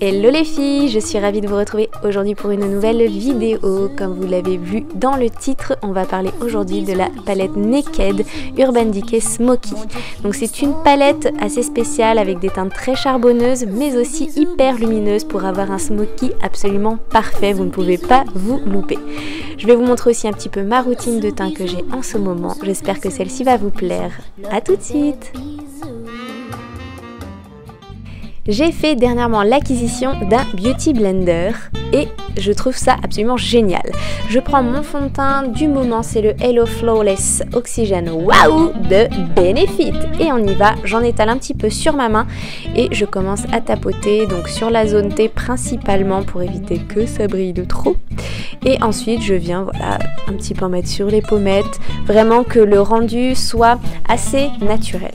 Hello les filles, je suis ravie de vous retrouver aujourd'hui pour une nouvelle vidéo. Comme vous l'avez vu dans le titre, on va parler aujourd'hui de la palette Naked Urban Decay Smoky. Donc c'est une palette assez spéciale avec des teintes très charbonneuses mais aussi hyper lumineuses pour avoir un smoky absolument parfait. Vous ne pouvez pas vous louper. Je vais vous montrer aussi un petit peu ma routine de teint que j'ai en ce moment. J'espère que celle-ci va vous plaire. A tout de suite! J'ai fait dernièrement l'acquisition d'un Beauty Blender et je trouve ça absolument génial. Je prends mon fond de teint du moment, c'est le Hello Flawless Oxygen Wow de Benefit. Et on y va, j'en étale un petit peu sur ma main et je commence à tapoter donc sur la zone T principalement pour éviter que ça brille de trop. Et ensuite je viens voilà un petit peu en mettre sur les pommettes, vraiment que le rendu soit assez naturel.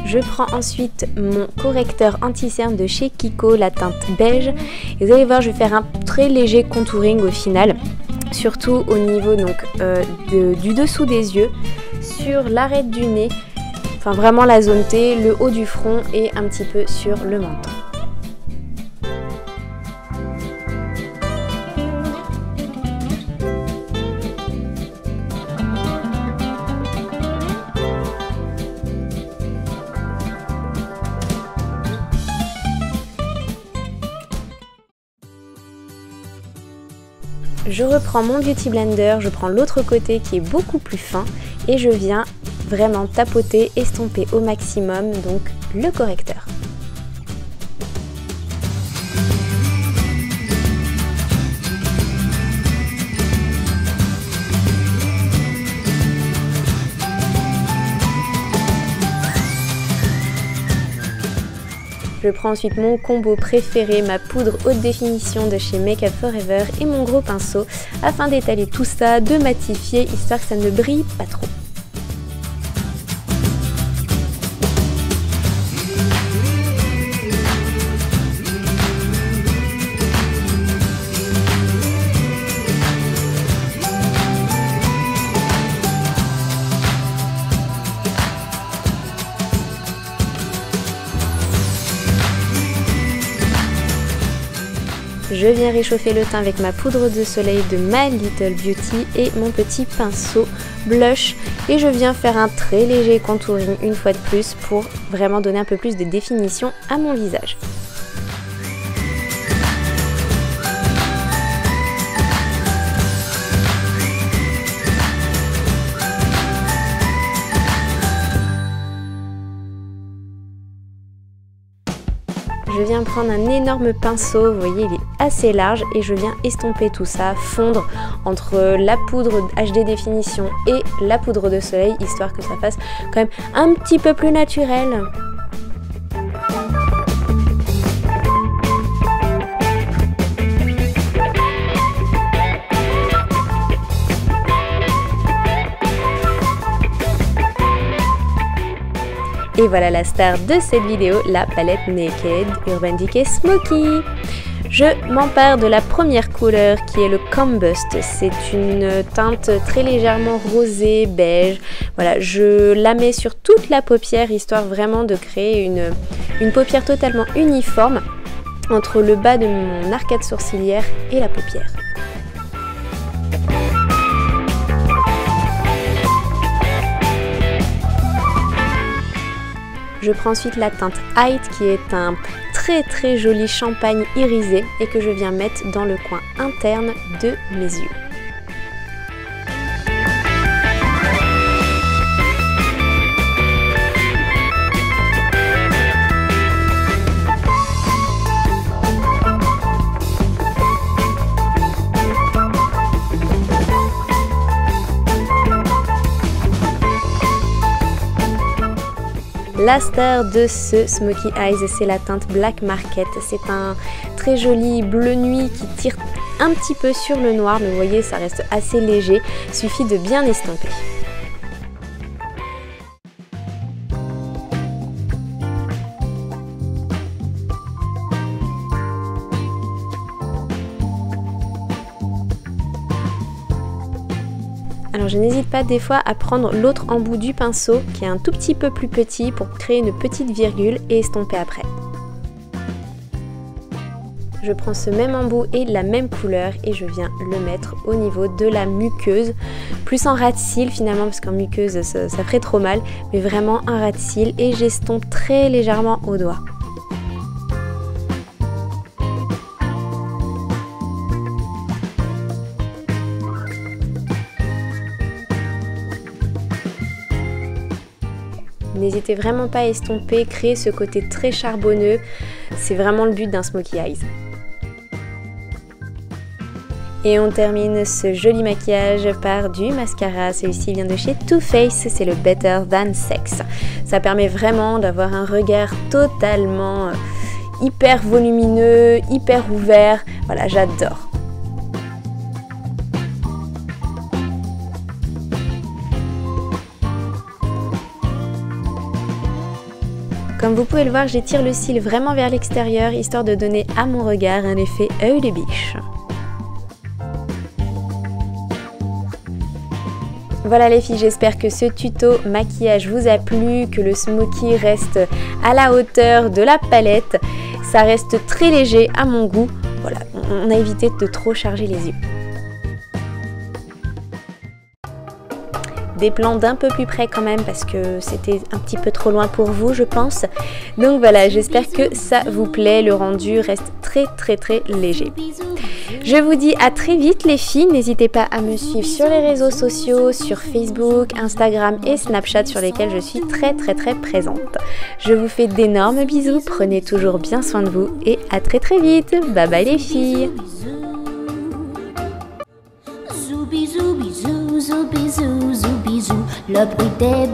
Je prends ensuite mon correcteur anti-cerne de chez Kiko, la teinte beige. Et vous allez voir, je vais faire un très léger contouring au final, surtout au niveau donc, du dessous des yeux, sur l'arête du nez, enfin vraiment la zone T, le haut du front et un petit peu sur le menton. Je reprends mon Beauty Blender, je prends l'autre côté qui est beaucoup plus fin et je viens vraiment tapoter, estomper au maximum donc le correcteur. Je prends ensuite mon combo préféré, ma poudre haute définition de chez Make Up For Ever et mon gros pinceau afin d'étaler tout ça, de matifier histoire que ça ne brille pas trop. Je viens réchauffer le teint avec ma poudre de soleil de My Little Beauty et mon petit pinceau blush et je viens faire un très léger contouring une fois de plus pour vraiment donner un peu plus de définition à mon visage. Je viens prendre un énorme pinceau, vous voyez il est assez large et je viens estomper tout ça, fondre entre la poudre HD définition et la poudre de soleil histoire que ça fasse quand même un petit peu plus naturel. Et voilà la star de cette vidéo, la palette Naked Urban Decay Smoky. Je m'empare de la première couleur qui est le Combust. C'est une teinte très légèrement rosée, beige. Voilà, je la mets sur toute la paupière histoire vraiment de créer une paupière totalement uniforme entre le bas de mon arcade sourcilière et la paupière. Je prends ensuite la teinte Height qui est un très joli champagne irisé et que je viens mettre dans le coin interne de mes yeux. La star de ce Smoky Eyes, c'est la teinte Black Market. C'est un très joli bleu nuit qui tire un petit peu sur le noir, mais vous voyez ça reste assez léger, suffit de bien estomper. Alors je n'hésite pas des fois à prendre l'autre embout du pinceau qui est un tout petit peu plus petit pour créer une petite virgule et estomper après. Je prends ce même embout et la même couleur et je viens le mettre au niveau de la muqueuse, plus en ras de cils finalement parce qu'en muqueuse ça ferait trop mal, mais vraiment un ras de cils et j'estompe très légèrement au doigt. N'hésitez vraiment pas à estomper, créer ce côté très charbonneux, c'est vraiment le but d'un smokey eyes. Et on termine ce joli maquillage par du mascara, celui-ci vient de chez Too Faced, c'est le Better Than Sex. Ça permet vraiment d'avoir un regard totalement hyper volumineux, hyper ouvert, voilà j'adore. Comme vous pouvez le voir, j'étire le cil vraiment vers l'extérieur, histoire de donner à mon regard un effet œil de biche. Voilà les filles, j'espère que ce tuto maquillage vous a plu, que le smokey reste à la hauteur de la palette. Ça reste très léger à mon goût. Voilà, on a évité de trop charger les yeux. Des plans d'un peu plus près quand même parce que c'était un petit peu trop loin pour vous je pense. Donc voilà, j'espère que ça vous plaît, le rendu reste très léger. Je vous dis à très vite les filles, n'hésitez pas à me suivre sur les réseaux sociaux, sur Facebook, Instagram et Snapchat sur lesquels je suis très présente. Je vous fais d'énormes bisous, prenez toujours bien soin de vous et à très vite. Bye bye les filles. Zoubizou, bisou, zoubizou, zoubizou, le bruit des